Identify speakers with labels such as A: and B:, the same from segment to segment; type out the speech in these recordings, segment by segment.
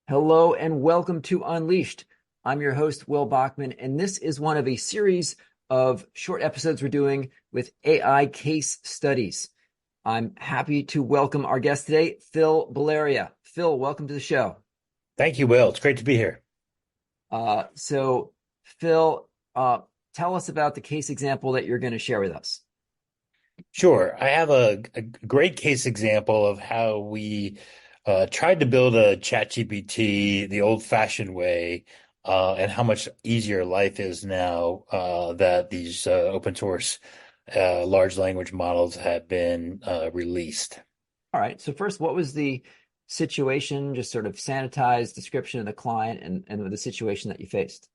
A: Hello and welcome to Unleashed. I'm your host, Will Bachman, and this is one of a series of short episodes we're doing with AI case studies. I'm happy to welcome our guest today, Phil Bellaria. Phil, welcome to the show.
B: Thank you, Will. It's great to be here.
A: Phil, tell us about the case example that you're going to share with us.
B: Sure. I have a great case example of how we tried to build a Chat GPT the old-fashioned way, and how much easier life is now that these open source large language models have been released.
A: All right. So first, what was the situation, just sort of sanitized description of the client and the situation that you faced?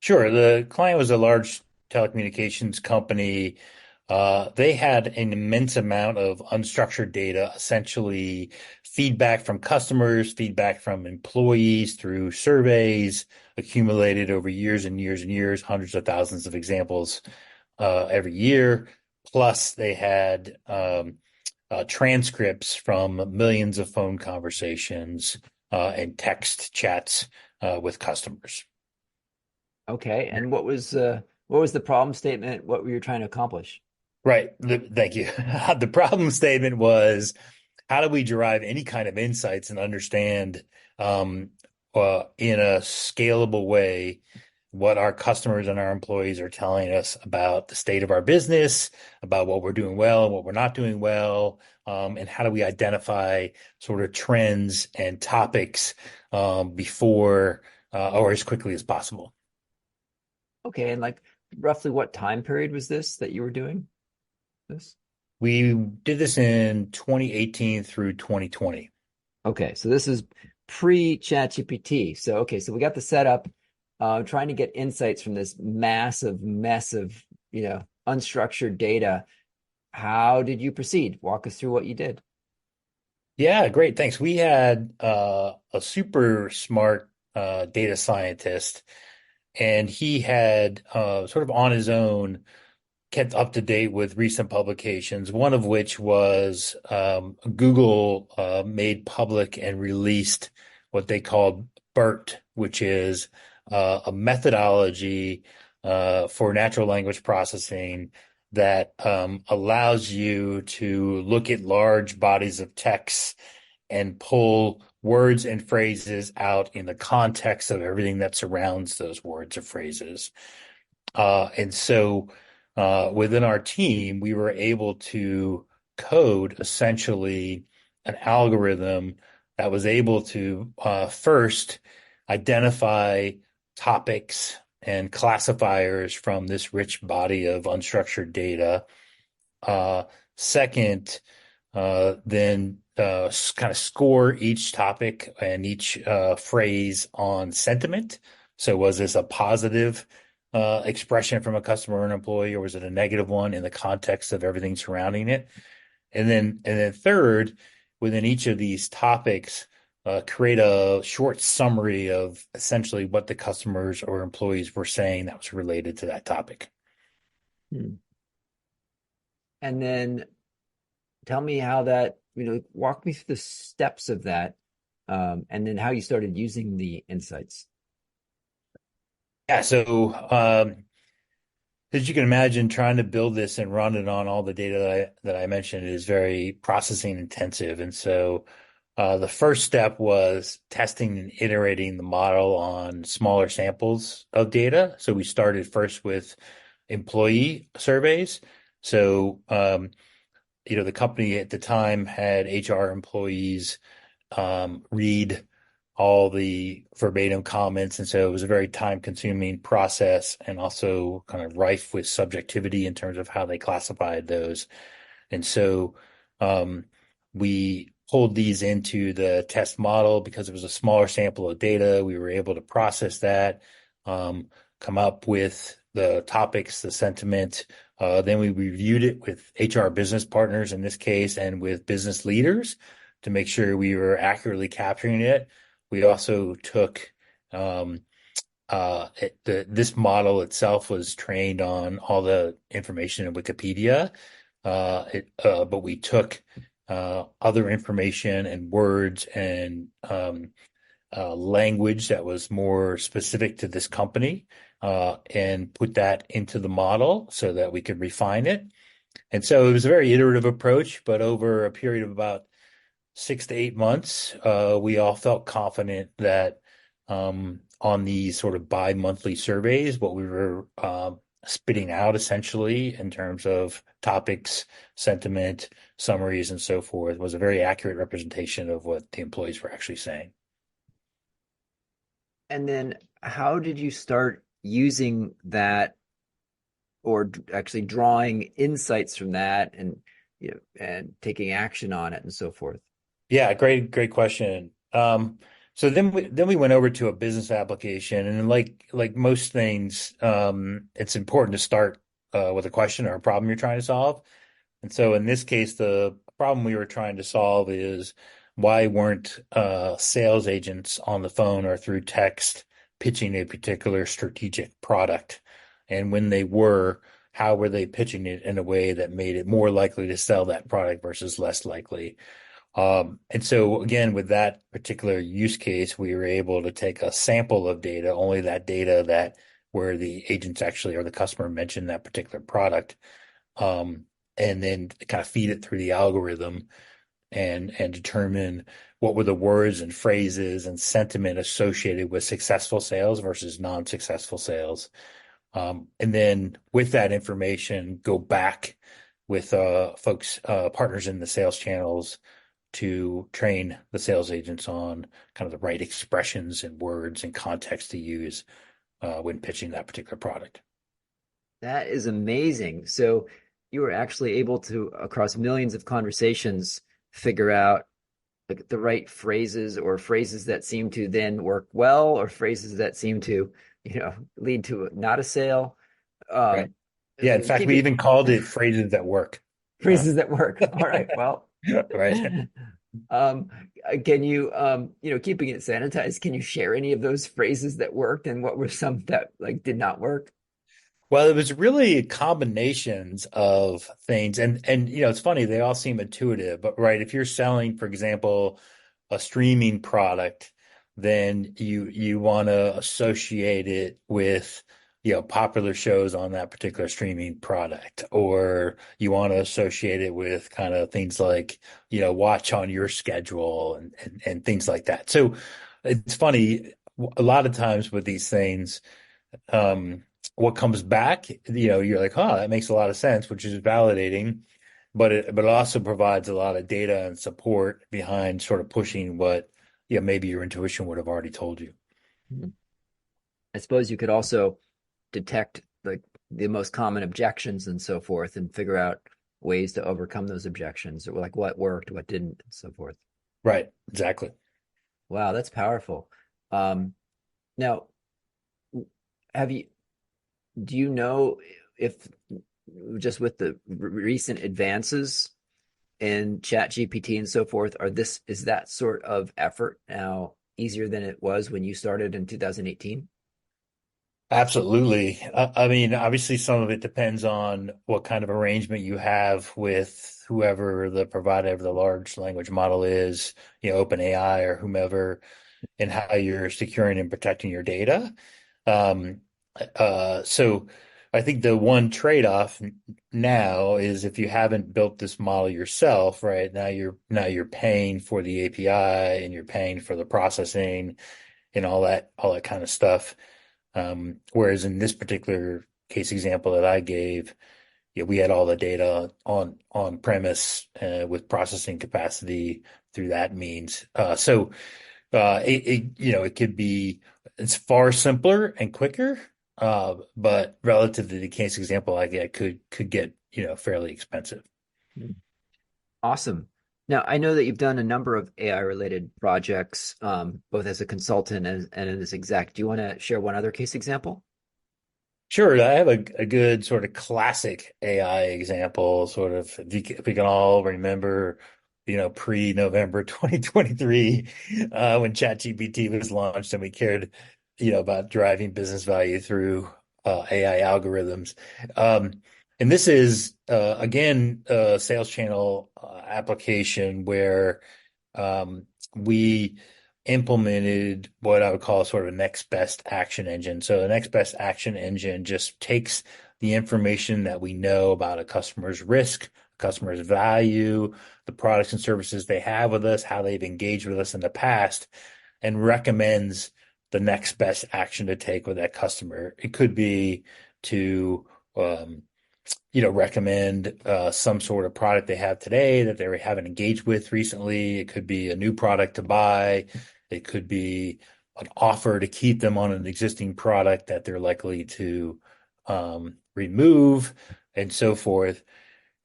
B: Sure. The client was a large telecommunications company. They had an immense amount of unstructured data, essentially feedback from customers, feedback from employees through surveys accumulated over years and years and years, hundreds of thousands of examples every year. Plus, they had transcripts from millions of phone conversations and text chats with customers.
A: Okay. And what was the problem statement? What were you trying to accomplish?
B: Right. Thank you. The problem statement was, how do we derive any kind of insights and understand in a scalable way what our customers and our employees are telling us about the state of our business, about what we're doing well and what we're not doing well, and how do we identify sort of trends and topics before or as quickly as possible.
A: Okay. And like roughly what time period was this that you were doing this?
B: We did this in 2018 through 2020.
A: Okay. So this is pre-Chat GPT. So, okay. So we got the setup, trying to get insights from this massive mess of, unstructured data. How did you proceed? Walk us through what you did.
B: Yeah, great. Thanks. We had a super smart data scientist, and he had sort of on his own kept up to date with recent publications, one of which was Google made public and released what they called BERT, which is a methodology for natural language processing that allows you to look at large bodies of text and pull words and phrases out in the context of everything that surrounds those words or phrases. And so within our team, we were able to code essentially an algorithm that was able to first identify topics and classifiers from this rich body of unstructured data. Second, then kind of score each topic and each phrase on sentiment. So was this a positive expression from a customer or an employee, or was it a negative one in the context of everything surrounding it? And then third, within each of these topics, create a short summary of essentially what the customers or employees were saying that was related to that topic.
A: Hmm. And then tell me how that, walk me through the steps of that, and then how you started using the insights.
B: Yeah, so as you can imagine, trying to build this and run it on all the data that I mentioned is very processing intensive. And so the first step was testing and iterating the model on smaller samples of data. So we started first with employee surveys. So the company at the time had HR employees read all the verbatim comments. And so it was a very time consuming process and also kind of rife with subjectivity in terms of how they classified those. And so we pulled these into the test model because it was a smaller sample of data. We were able to process that, come up with the topics, the sentiment. Then we reviewed it with HR business partners in this case and with business leaders to make sure we were accurately capturing it. We also took this model itself was trained on all the information in Wikipedia, but we took other information and words and language that was more specific to this company, and put that into the model so that we could refine it. And so it was a very iterative approach, but over a period of about 6 to 8 months, we all felt confident that on these sort of bi-monthly surveys, what we were spitting out essentially in terms of topics, sentiment, summaries, and so forth was a very accurate representation of what the employees were actually saying.
A: And then how did you start using that or actually drawing insights from that and and taking action on it and so forth?
B: Yeah, great question. So then we went over to a business application, and like most things, it's important to start with a question or a problem you're trying to solve. And so in this case, the problem we were trying to solve is why weren't sales agents on the phone or through text pitching a particular strategic product? And when they were, how were they pitching it in a way that made it more likely to sell that product versus less likely? And so again, with that particular use case, we were able to take a sample of data, only that data that where the agents actually or the customer mentioned that particular product, and then kind of feed it through the algorithm and determine what were the words and phrases and sentiment associated with successful sales versus non-successful sales. And then with that information, go back with folks, partners in the sales channels to train the sales agents on kind of the right expressions and words and context to use when pitching that particular product.
A: That is amazing. So you were actually able to, across millions of conversations, figure out the right phrases or phrases that seem to then work well or phrases that seem to, lead to not a sale.
B: Right. Yeah. In fact,
A: Keep
B: we
A: it
B: even called it phrases that work.
A: phrases that work. All right. Well,
B: Right.
A: um, can you, keeping it sanitized, can you share any of those phrases that worked and what were some that like did not work?
B: Well, it was really combinations of things, and it's funny, they all seem intuitive, but right, if you're selling, for example, a streaming product, then you want to associate it with popular shows on that particular streaming product, or you want to associate it with kind of things like watch on your schedule and things like that. So it's funny, a lot of times with these things, what comes back, you're like, huh, that makes a lot of sense, which is validating, but it also provides a lot of data and support behind sort of pushing what, maybe your intuition would have already told you.
A: I suppose you could also detect like the most common objections and so forth and figure out ways to overcome those objections or like what worked, what didn't, and so forth.
B: Right, exactly.
A: Wow, that's powerful. Now, have you do you know if just with the recent advances in Chat GPT and so forth, is that sort of effort now easier than it was when you started in 2018?
B: Absolutely. I mean, obviously, some of it depends on what kind of arrangement you have with whoever the provider of the large language model is, OpenAI or whomever, and how you're securing and protecting your data. Um, so I think the one trade-off now is if you haven't built this model yourself, right? Now you're paying for the API and you're paying for the processing and all that kind of stuff. Whereas in this particular case example that I gave, we had all the data on premise with processing capacity through that means. So it could be it's far simpler and quicker, but relative to the case example I get could get fairly expensive.
A: Awesome. Now, I know that you've done a number of AI related projects, both as a consultant and as exec. Do you want to share one other case example?
B: Sure, I have a good sort of classic AI example, sort of if we can all remember, pre-November 2023, when Chat GPT was launched and we cared, about driving business value through AI algorithms. And this is again a sales channel application where we implemented what I would call sort of a next best action engine. So the next best action engine just takes the information that we know about a customer's risk, customer's value, the products and services they have with us, how they've engaged with us in the past, and recommends the next best action to take with that customer. It could be to um, recommend some sort of product they have today that they haven't engaged with recently. It could be a new product to buy. It could be an offer to keep them on an existing product that they're likely to remove, and so forth.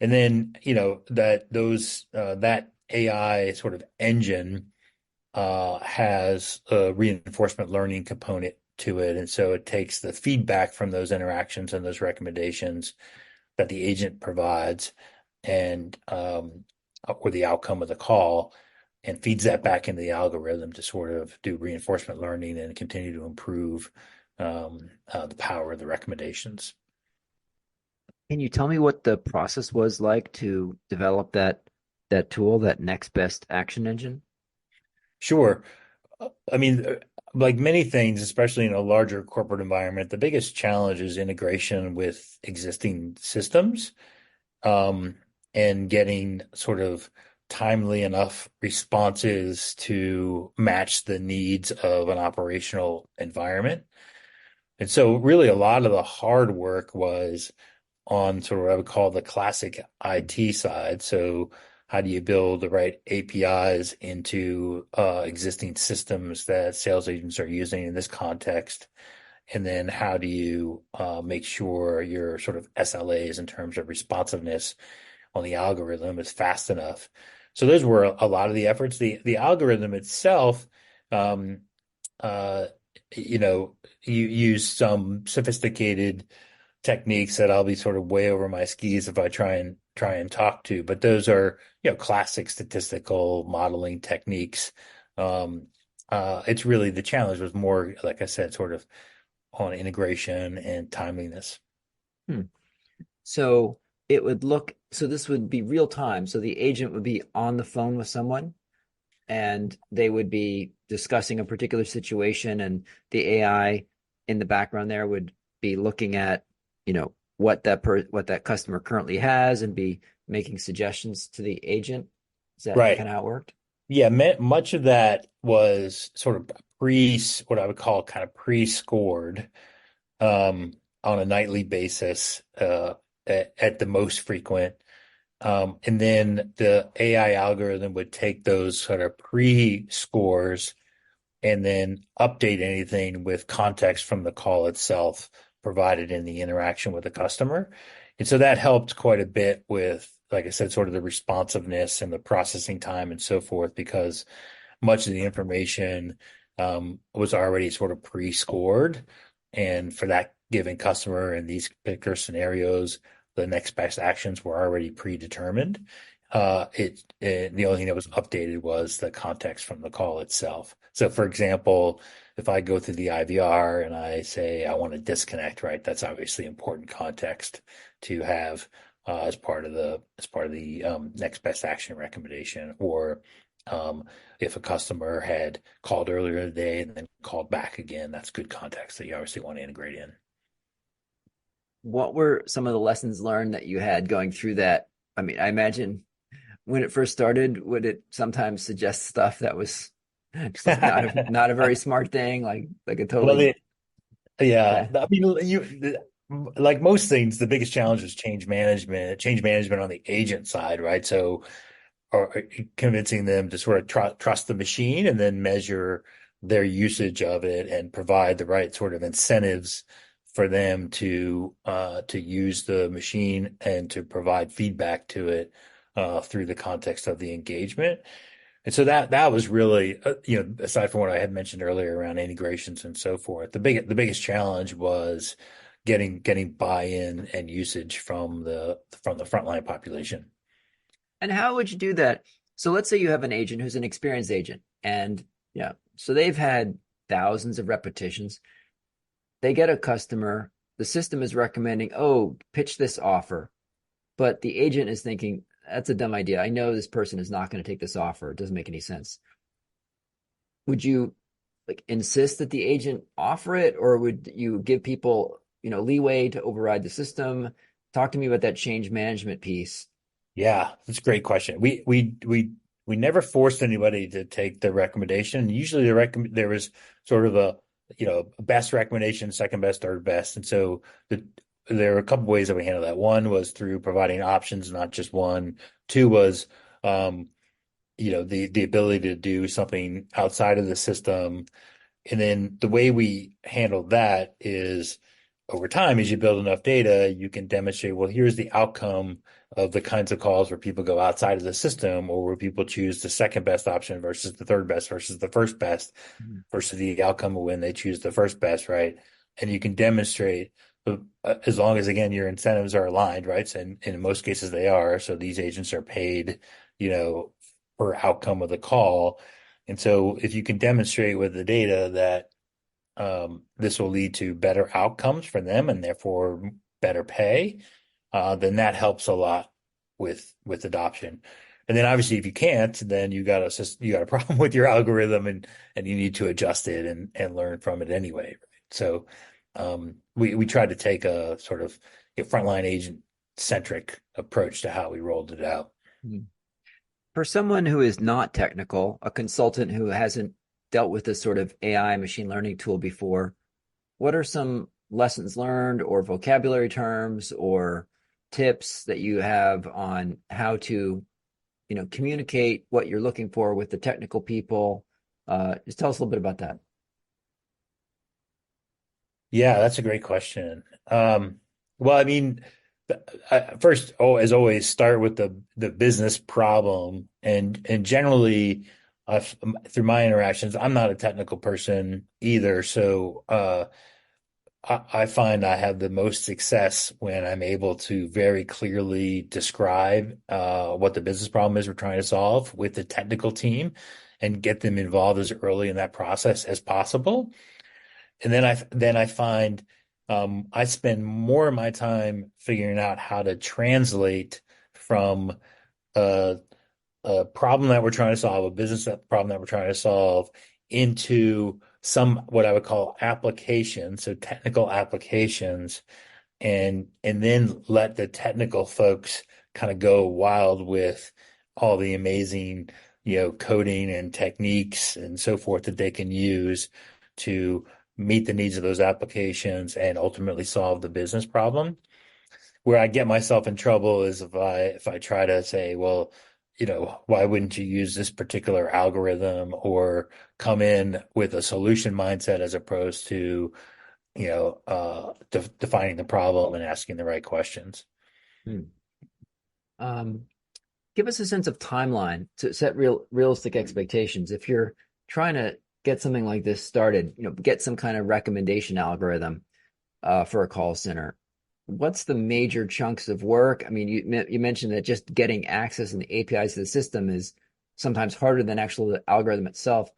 B: And then, that AI sort of engine has a reinforcement learning component to it. And so it takes the feedback from those interactions and those recommendations that the agent provides and or the outcome of the call and feeds that back into the algorithm to sort of do reinforcement learning and continue to improve the power of the recommendations.
A: Can you tell me what the process was like to develop that tool, that next best action engine?
B: Sure. I mean, like many things, especially in a larger corporate environment, the biggest challenge is integration with existing systems, um, and getting sort of timely enough responses to match the needs of an operational environment. And so, really, a lot of the hard work was on sort of what I would call the classic IT side. So, how do you build the right APIs into existing systems that sales agents are using in this context? And then how do you make sure your sort of SLAs in terms of responsiveness on the algorithm is fast enough? So those were a lot of the efforts. The algorithm itself, um, uh, you use some sophisticated techniques that I'll be sort of way over my skis if I try and talk to, but those are, classic statistical modeling techniques. Um, it's really the challenge was more, like I said, sort of on integration and timeliness.
A: Hmm. So this would be real time. So the agent would be on the phone with someone and they would be discussing a particular situation, and the AI in the background there would be looking at, what that customer currently has and be making suggestions to the agent. Is that
B: Right.
A: kind of how it worked?
B: Yeah, much of that was sort of what I would call kind of pre-scored on a nightly basis at the most frequent. And then the AI algorithm would take those sort of pre-scores and then update anything with context from the call itself provided in the interaction with the customer. And so that helped quite a bit with, like I said, sort of the responsiveness and the processing time and so forth, because much of the information was already sort of pre-scored. And for that given customer in these particular scenarios, the next best actions were already predetermined. The only thing that was updated was the context from the call itself. So, for example, if I go through the IVR and I say I want to disconnect, right, that's obviously important context to have as part of the next best action recommendation. Or if a customer had called earlier in the day and then called back again, that's good context that you obviously want to integrate in.
A: What were some of the lessons learned that you had going through that? I mean, I imagine when it first started, would it sometimes suggest stuff that was just like not a very smart thing, like a
B: Well,
A: totally
B: yeah,
A: bad.
B: I mean, like most things, the biggest challenge is change management on the agent side, right? So, or convincing them to sort of trust the machine and then measure their usage of it and provide the right sort of incentives for them to use the machine and to provide feedback to it through the context of the engagement. And so that was really, aside from what I had mentioned earlier around integrations and so forth, the biggest challenge was getting buy-in and usage from the frontline population.
A: And how would you do that? So let's say you have an agent who's an experienced agent, and yeah, so they've had thousands of repetitions. They get a customer, the system is recommending, oh, pitch this offer, but the agent is thinking, that's a dumb idea. I know this person is not going to take this offer. It doesn't make any sense. would you like insist that the agent offer it, or would you give people, leeway to override the system? Talk to me about that change management piece.
B: Yeah, that's a great question. We never forced anybody to take the recommendation. Usually there was sort of a best recommendation, second best, third best. And so there are a couple ways that we handle that. One was through providing options, not just one. Two was the ability to do something outside of the system. And then the way we handle that is over time, as you build enough data, you can demonstrate, well, here's the outcome of the kinds of calls where people go outside of the system or where people choose the second best option versus the third best versus the first best
A: Mhm.
B: versus the outcome of when they choose the first best, right? And you can demonstrate, as long as, again, your incentives are aligned, right? And in most cases, they are. So these agents are paid, you know, per outcome of the call. And so if you can demonstrate with the data that this will lead to better outcomes for them and therefore better pay, then that helps a lot with adoption. And then obviously if you can't, then you got a problem with your algorithm and you need to adjust it and learn from it anyway. Right? So we tried to take a sort of a frontline agent centric approach to how we rolled it out.
A: Mhm. For someone who is not technical, a consultant who hasn't dealt with this sort of AI machine learning tool before, what are some lessons learned or vocabulary terms or tips that you have on how to, communicate what you're looking for with the technical people? Just tell us a little bit about that.
B: Yeah, that's a great question. Well, I mean, first, as always, start with the business problem, and generally, through my interactions, I'm not a technical person either, so I find I have the most success when I'm able to very clearly describe what the business problem is we're trying to solve with the technical team, and get them involved as early in that process as possible. And then I find I spend more of my time figuring out how to translate from a, a problem that we're trying to solve, a business problem that we're trying to solve, into some what I would call applications, so technical applications, and then let the technical folks kind of go wild with all the amazing, coding and techniques and so forth that they can use to meet the needs of those applications and ultimately solve the business problem. Where I get myself in trouble is if I try to say, well, why wouldn't you use this particular algorithm, or come in with a solution mindset as opposed to defining the problem and asking the right questions.
A: Hmm. Um, Give us a sense of timeline to set realistic expectations. If you're trying to get something like this started, get some kind of recommendation algorithm for a call center. What's the major chunks of work? I mean, you mentioned that just getting access and the APIs to the system is sometimes harder than actual the algorithm itself.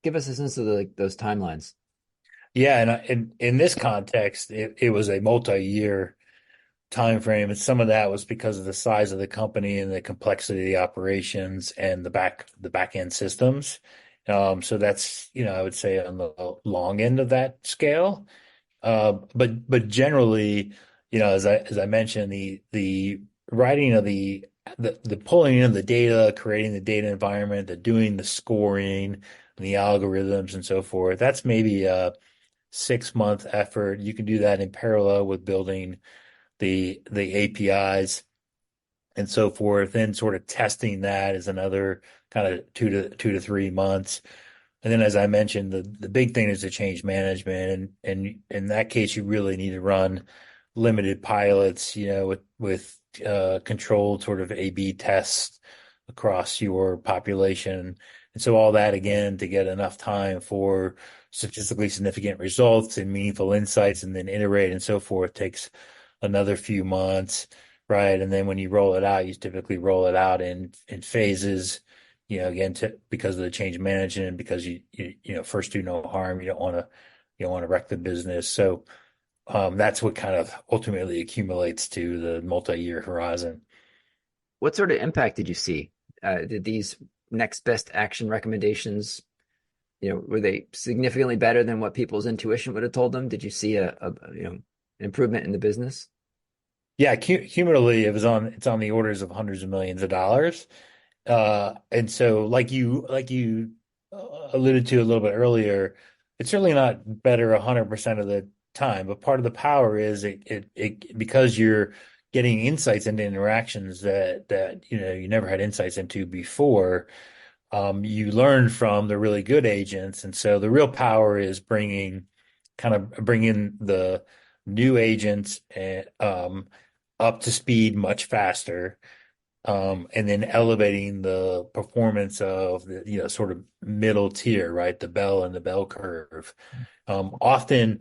A: Give us a sense of those timelines.
B: Yeah, and in this context, it was a multi-year time frame, and some of that was because of the size of the company and the complexity of the operations and the back end systems. So that's, I would say on the long end of that scale. But generally, as I mentioned, the writing of the pulling in the data, creating the data environment, the doing the scoring, and the algorithms and so forth. That's maybe a 6 month effort. You can do that in parallel with building the APIs and so forth. And sort of testing that is another kind of 2 to 3 months. And then, as I mentioned, the big thing is the change management, and in that case, you really need to run limited pilots, with controlled sort of A/B tests across your population, and so all that again to get enough time for statistically significant results and meaningful insights, and then iterate and so forth takes another few months, right? And then when you roll it out, you typically roll it out in phases, again, because of the change management, because you first do no harm. You don't want to wreck the business. So that's what kind of ultimately accumulates to the multi-year horizon.
A: What sort of impact did you see? Did these next best action recommendations Were they significantly better than what people's intuition would have told them? Did you see an improvement in the business?
B: Yeah, cumulatively, it's on the orders of hundreds of millions of dollars. And so, alluded to a little bit earlier, it's certainly not better 100% of the time, but part of the power is it because you're getting insights into interactions that you never had insights into before. You learn from the really good agents, and so the real power is bringing the new agents up to speed much faster, and then elevating the performance of the sort of middle tier, right? The bell and the bell curve. Often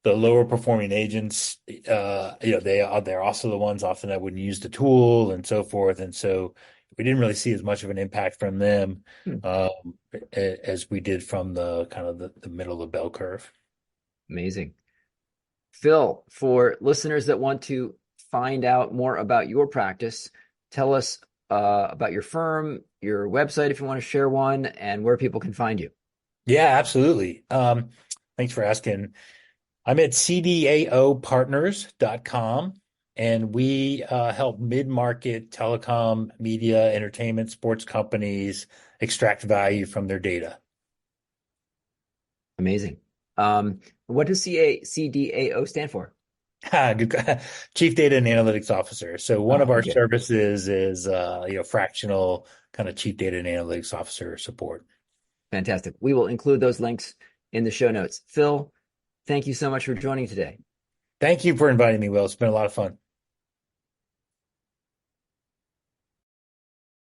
B: the lower performing agents, they're also the ones often that wouldn't use the tool and so forth. And so we didn't really see as much of an impact from them
A: Hmm.
B: um, as we did from the kind of the middle of the bell curve.
A: Amazing. Phil, for listeners that want to find out more about your practice, tell us about your firm, your website, if you want to share one, and where people can find you.
B: Yeah, absolutely. Thanks for asking. I'm at cdaopartners.com, and we help mid-market telecom, media, entertainment, sports companies extract value from their data.
A: Amazing. What does CDAO stand for?
B: Good. Chief Data and Analytics Officer. So one of
A: Oh,
B: our
A: okay.
B: services is fractional kind of Chief Data and Analytics Officer support.
A: Fantastic. We will include those links in the show notes. Phil, thank you so much for joining today.
B: Thank you for inviting me, Will. It's been a lot of fun.